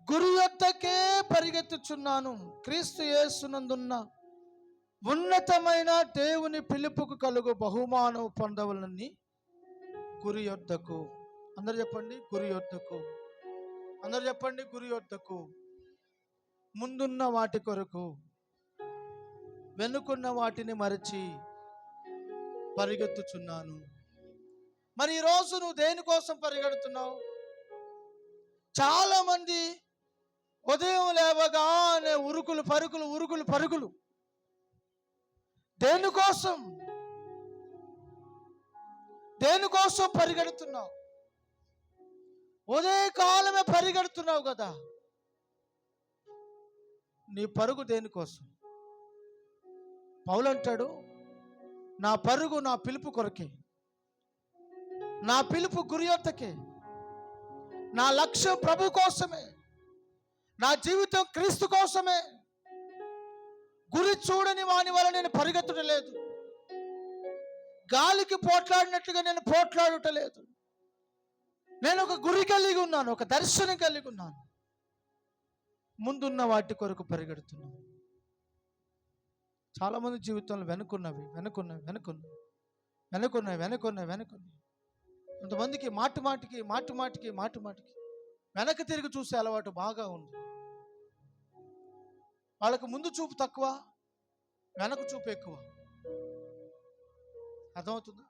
Speaker 1: గురి యొద్దకే పరిగెత్తుచున్నాను. క్రీస్తు యేసునందున్న ఉన్నతమైన దేవుని పిలుపుకు కలుగు బహుమానం పొందవలని గురి యొద్దకు. అందరు చెప్పండి, గురి యొద్దకు. అందరు చెప్పండి, గురి యొద్దకు. ముందున్న వాటి కొరకు, వెనుకున్న వాటిని మరచి పరిగెత్తుచున్నాను. మరి ఈరోజు నువ్వు దేనికోసం పరిగెడుతున్నావు? చాలా మంది ఉదయం లేవగానే ఉరుకులు పరుగులు. దేనికోసం పరిగెడుతున్నావు? ఉదయకాలమే పరిగెడుతున్నావు కదా. నీ పరుగు దేనికోసం? పౌలు అంటాడు, నా పరుగు నా పిలుపు కొరకే, నా పిలుపు గురి యొద్దకే, నా లక్ష్యం ప్రభు కోసమే. నా జీవితం క్రీస్తు కోసమే. గురి చూడని వాని వల్ల నేను పరిగెత్తడం లేదు. గాలికి పోట్లాడినట్లుగా నేను పోట్లాడటం లేదు. నేను ఒక గురి కలిగి ఉన్నాను, ఒక దర్శనం కలిగి ఉన్నాను. ముందున్న వాటి కొరకు పరిగెడుతున్నాను. చాలామంది జీవితంలో వెనుకున్నవి. కొంతమందికి మాటి మాటికి వెనక్కి తిరిగి చూసే అలవాటు బాగా ఉంది. వాళ్ళకు ముందు చూపు తక్కువ, వెనక చూపు ఎక్కువ. అర్థమవుతుందా?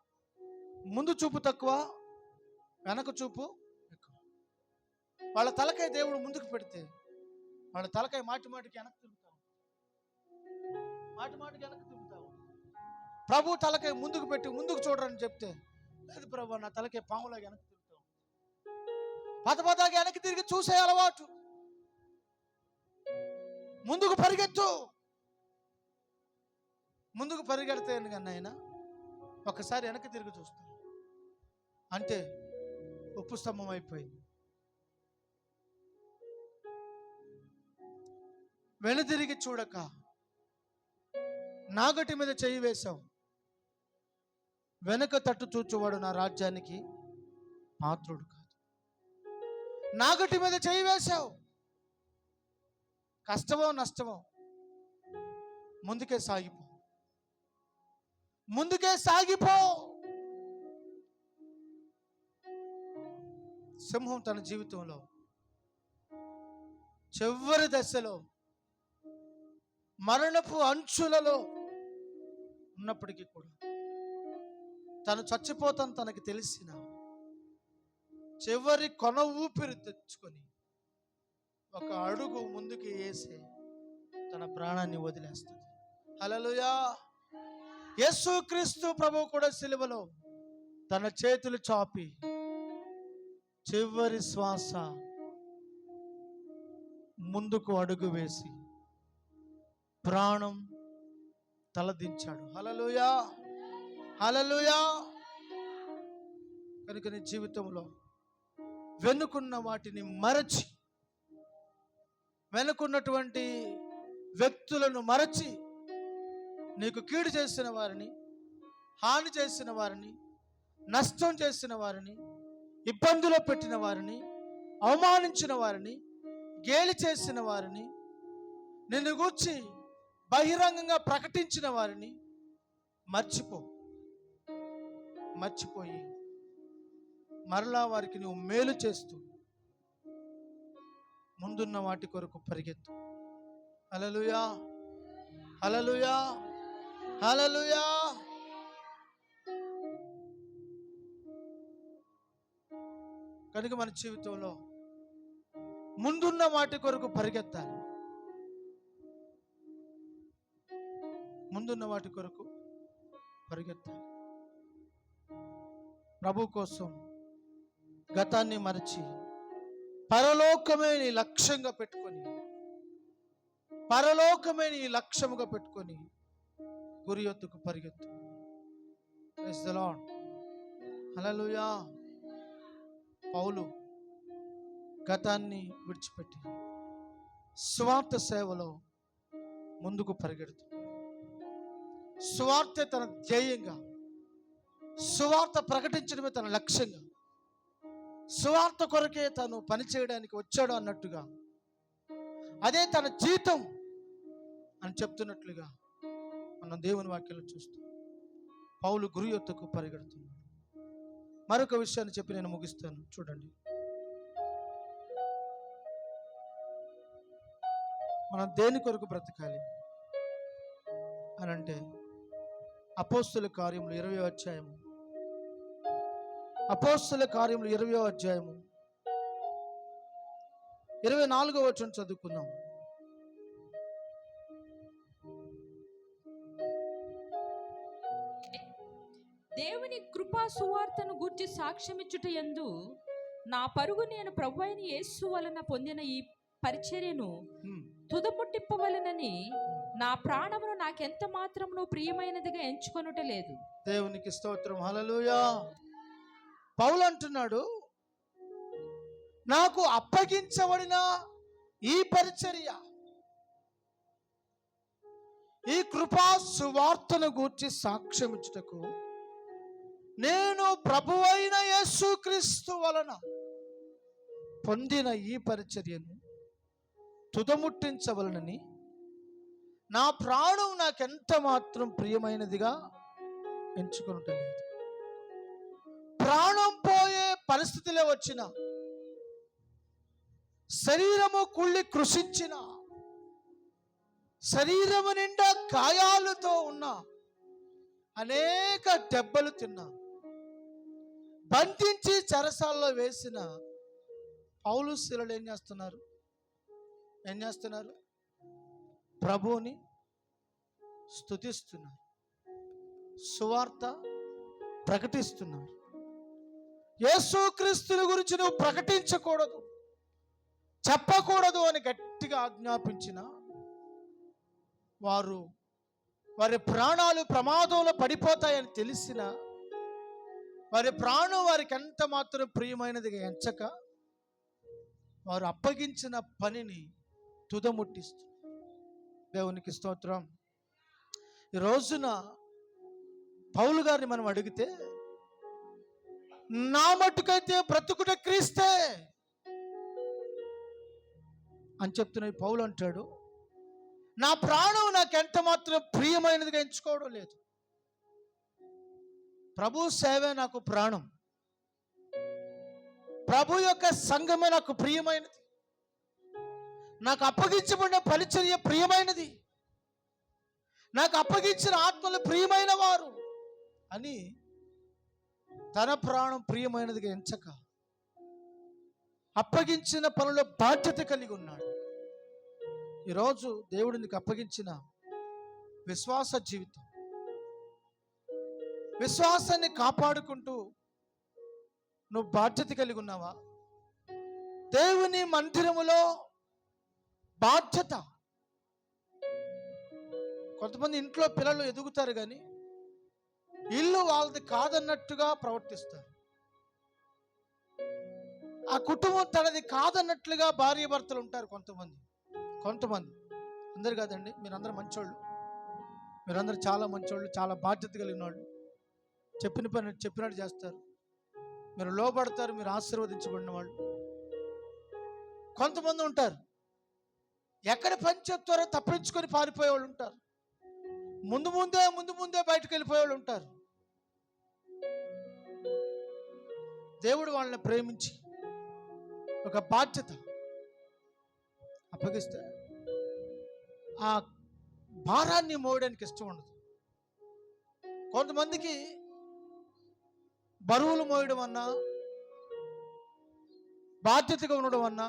Speaker 1: ముందు చూపు తక్కువ, వెనక చూపు ఎక్కువ. వాళ్ళ తలకాయ దేవుడు ముందుకు పెడితే వాళ్ళ తలకాయ మాటికి వెనక్కి తిరుగుతాం. ప్రభు తలకాయ ముందుకు పెట్టి ముందుకు చూడరని చెప్తే, లేదు ప్రభు నా తలకాయ పాములాగా వెనక్కి తిరుగుతాం. పదపదాగా వెనక్కి తిరిగి చూసే అలవాటు. ముందుకు పరిగెత్తు. ముందుకు పరిగెడితే కన్నా ఆయన ఒకసారి వెనక్కి తిరిగి చూస్తాను అంటే ఉప్పు స్తంభం అయిపోయింది. వెనుదిరిగి చూడక నాగటి మీద చెయ్యి వేశావు. వెనక తట్టు చూచువాడు నా రాజ్యానికి పాత్రుడు కాదు. నాగటి మీద చెయ్యి వేశావు. కష్టమో నష్టమో ముందుకే సాగిపో. సింహం తన జీవితంలో చివరి దశలో మరణపు అంచులలో ఉన్నప్పటికీ కూడా తను చచ్చిపోతాను తనకి తెలిసిన చివరి కొన ఊపిరి తెచ్చుకొని ఒక అడుగు ముందుకు వేసి తన ప్రాణాన్ని వదిలేస్తుంది. హల్లెలూయా. యేసుక్రీస్తు ప్రభువు కూడా సిలువలో తన చేతులు చాపి చివరి శ్వాస ముందుకు అడుగు వేసి ప్రాణం తలదించాడు. హల్లెలూయా, హల్లెలూయా. కనుక నీ జీవితంలో వెనుకున్న వాటిని మరచి, వెనుకున్నటువంటి వ్యక్తులను మరచి, నీకు కీడు చేసిన వారిని, హాని చేసిన వారిని, నష్టం చేసిన వారిని, ఇబ్బందులో పెట్టిన వారిని, అవమానించిన వారిని, గేలి చేసిన వారిని, నిన్ను గూర్చి బహిరంగంగా ప్రకటించిన వారిని మర్చిపోయి మరలా వారికి నువ్వు మేలు చేస్తూ ముందున్న వాటి కొరకు పరిగెత్తు. హల్లెలూయా, హల్లెలూయా, హల్లెలూయా. కనుక మన జీవితంలో ముందున్న వాటి కొరకు పరిగెత్తాలి. ముందున్న వాటి కొరకు పరిగెత్తాలి. ప్రభు కోసం గతాన్ని మరచి పరలోకమే నీ లక్ష్యంగా పెట్టుకొని, పరలోకమే నీ లక్ష్యముగా పెట్టుకొని గురి యొద్దకు పరిగెత్తు. Praise the Lord. హల్లెలూయా. పౌలు గతాన్ని విడిచిపెట్టి స్వార్థ సేవలో ముందుకు పరిగెడుతూ, స్వార్థ తన ధ్యేయంగా, సువార్త ప్రకటించడమే తన లక్ష్యంగా, సువార్త కొరకే తను పనిచేయడానికి వచ్చాడు అన్నట్టుగా, అదే తన జీతం అని చెప్తున్నట్లుగా మనం దేవుని వాక్యంలో చూస్తాం. పౌలు గురి యొద్దకు పరిగెడుతున్నాడు. మరొక విషయాన్ని చెప్పి నేను ముగిస్తాను. చూడండి, మనం దేని కొరకు బ్రతకాలి అని అంటే, అపోస్తుల కార్యములు 20వ అధ్యాయము, అపోస్తుల కార్యములు 20వ అధ్యాయము 24వ వచనం చదువుకుందాం.
Speaker 2: దేవుని కృపా సువార్తను గూర్చి సాక్ష్యమిచ్చుట యందు నా పరుగు నేను ప్రభువైన యేసు వలన పొందిన ఈ పరిచర్యను తుదముట్టింపవలెనని నా ప్రాణమును నాకెంత మాత్రమును ప్రియమైనదిగా ఎంచుకొనుట లేదు.
Speaker 1: దేవునికి స్తోత్రం. హల్లెలూయా. పౌలు అంటున్నాడు, నాకు అప్పగించబడిన ఈ పరిచర్య, ఈ కృపా సువార్తను గూర్చి సాక్ష్యమిచ్చుటకు నేను ప్రభువైన యేసుక్రీస్తు వలన పొందిన ఈ పరిచర్యను తుదముట్టించవలనని నా ప్రాణం నాకెంత మాత్రం ప్రియమైనదిగా ఎంచుకునటలేదు. ప్రాణం పోయే పరిస్థితిలో వచ్చిన, శరీరము కుళ్ళి కృషించిన, శరీరము నిండా గాయాలతో ఉన్న, అనేక దెబ్బలు తిన్నా, బంధించి చెరసాల్లో వేసిన పౌలు శీలలు ఏం చేస్తున్నారు? ప్రభువుని స్తుతిస్తున్నారు, సువార్త ప్రకటిస్తున్నారు. యేసుక్రీస్తుని గురించి నువ్వు ప్రకటించకూడదు, చెప్పకూడదు అని గట్టిగా ఆజ్ఞాపించిన వారి ప్రాణాలు ప్రమాదంలో పడిపోతాయని తెలిసిన, వారి ప్రాణం వారికి ఎంత మాత్రం ప్రియమైనదిగా ఎంచక వారు అప్పగించిన పనిని తుదముట్టిస్తారు. దేవునికి స్తోత్రం. ఈ రోజున పౌలు గారిని మనం అడిగితే, నా మట్టుకైతే బ్రతుకుట క్రీస్తే అని చెప్తున్న పౌలు అంటాడు, నా ప్రాణం నాకెంత మాత్రం ప్రియమైనదిగా ఎంచుకోవడం లేదు. ప్రభు సేవే నాకు ప్రాణం, ప్రభు యొక్క సంఘమే నాకు ప్రియమైనది, నాకు అప్పగించబడిన పరిచర్య ప్రియమైనది, నాకు అప్పగించిన ఆత్మలు ప్రియమైన వారు అని తన ప్రాణం ప్రియమైనదిగా ఎంచక అప్పగించిన పనుల బాధ్యత కలిగి ఉన్నాడు. ఈరోజు దేవుడు నీకు అప్పగించిన విశ్వాస జీవితం, విశ్వాసాన్ని కాపాడుకుంటూ నువ్వు బాధ్యత కలిగి ఉన్నావా? దేవుని మందిరములో బాధ్యత. కొంతమంది ఇంట్లో పిల్లలు ఎదుగుతారు కానీ ఇల్లు వాళ్ళది కాదన్నట్టుగా ప్రవర్తిస్తారు. ఆ కుటుంబం తనది కాదన్నట్లుగా భార్య భర్తలు ఉంటారు. కొంతమంది అందరు కాదండి, మీరందరూ మంచోళ్ళు, మీరందరూ చాలా మంచోళ్ళు, చాలా బాధ్యత కలిగిన వాళ్ళు, చెప్పిన పని చెప్పినట్టు చేస్తారు, మీరు లోబడతారు, మీరు ఆశీర్వదించబడిన వాళ్ళు. కొంతమంది ఉంటారు, ఎక్కడ పని చెప్తారో తప్పించుకొని పారిపోయే వాళ్ళు ఉంటారు, ముందు ముందే బయటకు వెళ్ళిపోయే వాళ్ళు ఉంటారు. దేవుడు వాళ్ళని ప్రేమించి ఒక బాధ్యత అప్పగిస్తే ఆ భారాన్ని మోయడానికి ఇష్టం ఉండదు. కొంతమందికి బరువులు మోయడం అన్నా, బాధ్యతగా ఉండడం అన్నా,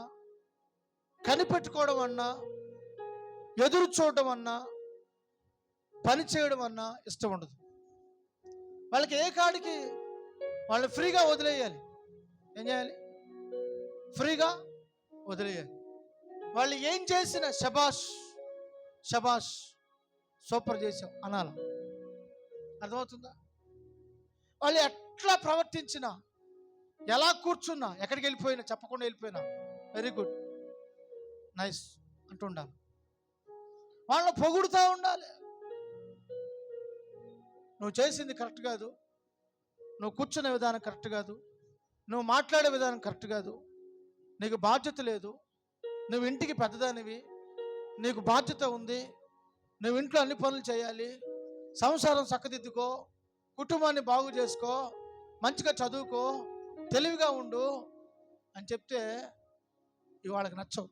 Speaker 1: కనిపెట్టుకోవడం అన్నా, ఎదురు చూడడం అన్నా, పని చేయడం అన్నా ఇష్టం ఉండదు. వాళ్ళకి ఏ కాడికి వాళ్ళని ఫ్రీగా వదిలేయాలి. ఏం చేయాలి? ఫ్రీగా వదిలేయాలి. వాళ్ళు ఏం చేసినా శబాష్ శబాష్ సూపర్ చేసాం అనాలి. అర్థమవుతుందా? వాళ్ళు ఎట్లా ప్రవర్తించినా, ఎలా కూర్చున్నా, ఎక్కడికి వెళ్ళిపోయినా, చెప్పకుండా వెళ్ళిపోయినా వెరీ గుడ్, నైస్ అంటుండాలి. వాళ్ళని పొగుడుతూ ఉండాలి. నువ్వు చేసింది కరెక్ట్ కాదు, నువ్వు కూర్చునే విధానం కరెక్ట్ కాదు, నువ్వు మాట్లాడే విధానం కరెక్ట్ కాదు, నీకు బాధ్యత లేదు, నువ్వు ఇంటికి పెద్దదానివి, నీకు బాధ్యత ఉంది, నువ్వు ఇంట్లో అన్ని పనులు చేయాలి, సంసారం చక్కదిద్దుకో, కుటుంబాన్ని బాగు చేసుకో, మంచిగా చదువుకో, తెలివిగా ఉండు అని చెప్తే ఇవాళకి నచ్చవు.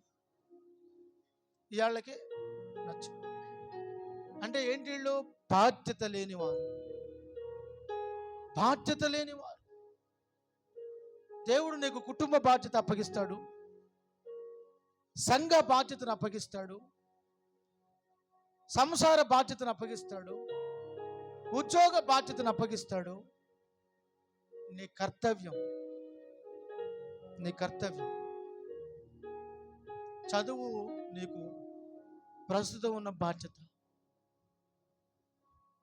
Speaker 1: ఇవాళ్ళకి నచ్చవు. అంటే ఏంటి? వీళ్ళు బాధ్యత లేనివారు. దేవుడు నీకు కుటుంబ బాధ్యత అప్పగిస్తాడు, సంఘ బాధ్యతను అప్పగిస్తాడు, సంసార బాధ్యతను అప్పగిస్తాడు, ఉద్యోగ బాధ్యతను అప్పగిస్తాడు. నీ కర్తవ్యం చదువు నీకు ప్రస్తుతం ఉన్న బాధ్యత.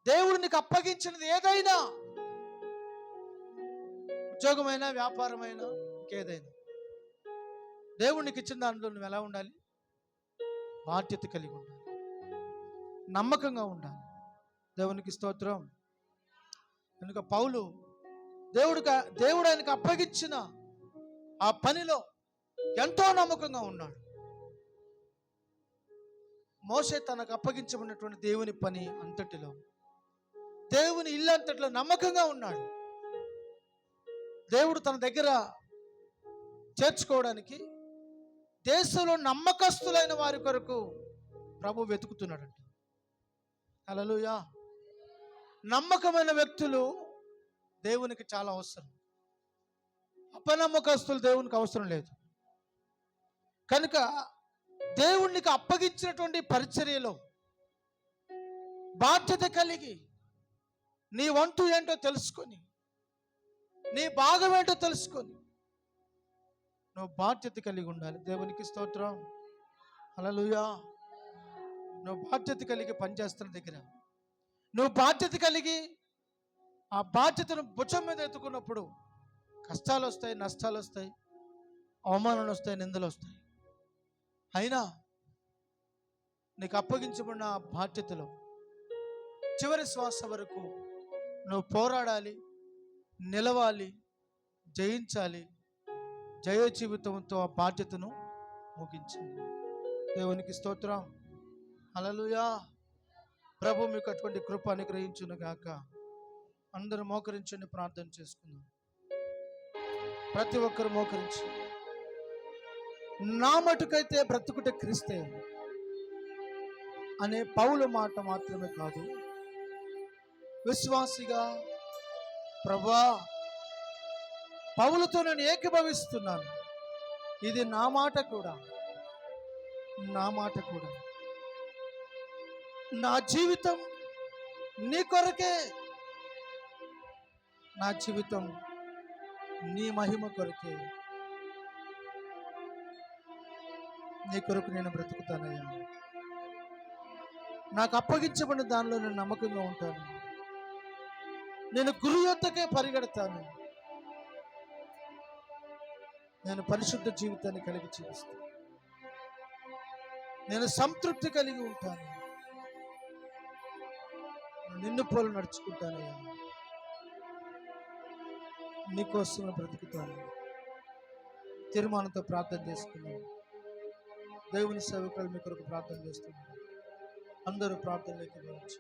Speaker 1: దేవుడు నీకు అప్పగించినది ఏదైనా, ఉద్యోగమైనా, వ్యాపారమైనా, ఇంకేదైనా, దేవుడు నీకు ఇచ్చిన దాంట్లో నువ్వు ఎలా ఉండాలి? బాధ్యత కలిగి ఉండాలి, నమ్మకంగా ఉండాలి. దేవునికి స్తోత్రం. కనుక పౌలు దేవుడు ఆయనకు అప్పగించిన ఆ పనిలో ఎంతో నమ్మకంగా ఉన్నాడు. మోషే తనకు అప్పగించబడినటువంటి దేవుని పని అంతటిలో, దేవుని ఇల్లు అంతటిలో నమ్మకంగా ఉన్నాడు. దేవుడు తన దగ్గర చేర్చుకోవడానికి దేశంలో నమ్మకస్తులైన వారి కొరకు ప్రభు వెతుకుతున్నాడంట. హల్లెలూయా. నమ్మకమైన వ్యక్తులు దేవునికి చాలా అవసరం. అపనమ్మకస్తులు దేవునికి అవసరం లేదు. కనుక దేవునికి అప్పగించినటువంటి పరిచర్యలో బాధ్యత కలిగి నీ వంతు ఏంటో తెలుసుకొని, నీ భాగం ఏంటో తెలుసుకొని నువ్వు బాధ్యత కలిగి ఉండాలి. దేవునికి స్తోత్రం. హల్లెలూయా. నువ్వు బాధ్యత కలిగి పనిచేస్తున్న దగ్గర, నువ్వు బాధ్యత కలిగి ఆ బాధ్యతను భుజం మీద ఎత్తుకున్నప్పుడు కష్టాలు వస్తాయి, నష్టాలు వస్తాయి, అవమానాలు వస్తాయి, నిందలు వస్తాయి. అయినా నీకు అప్పగించబడిన ఆ బాధ్యతలో చివరి శ్వాస వరకు నువ్వు పోరాడాలి, నిలవాలి, జయించాలి. జయ జీవితంతో ఆ బాధ్యతను ముగించాలి. దేవునికి స్తోత్రం. హల్లెలూయా. ప్రభు మీకు అటువంటి కృప అనుగ్రహించును గాక. అందరూ మోకరించండి, ప్రార్థన చేసుకుందాం. ప్రతి ఒక్కరు మోకరించి, నా మటుకైతే బ్రతుకుట క్రీస్తే అనే పౌలు మాట మాత్రమే కాదు, విశ్వాసిగా ప్రభువా పౌలుతో నేను ఏకీభవిస్తున్నాను. ఇది నా మాట కూడా, నా మాట కూడా. నా జీవితం నీ కొరకే, నా జీవితం నీ మహిమ కొరకే. నీ కొరకు నేను బ్రతుకుతానయ్యా. నాకు అప్పగించబడిన దానిలో నేను నమ్మకంగా ఉంటాను. నేను గురు యొద్దకే పరిగెడతాను. నేను పరిశుద్ధ జీవితాన్ని కలిగి జీవిస్తాను. నేను సంతృప్తి కలిగి ఉంటాను. నిన్ను పోలు నడుచుకుంటానయ్యా. నీకోసమే బ్రతుకుతాను. తీర్మానంతో ప్రార్థన చేసుకున్నాను. దేవుని సేవకులు మీ కొరకు ప్రార్థన చేస్తున్నాను. అందరూ ప్రార్థనలోకి వచ్చి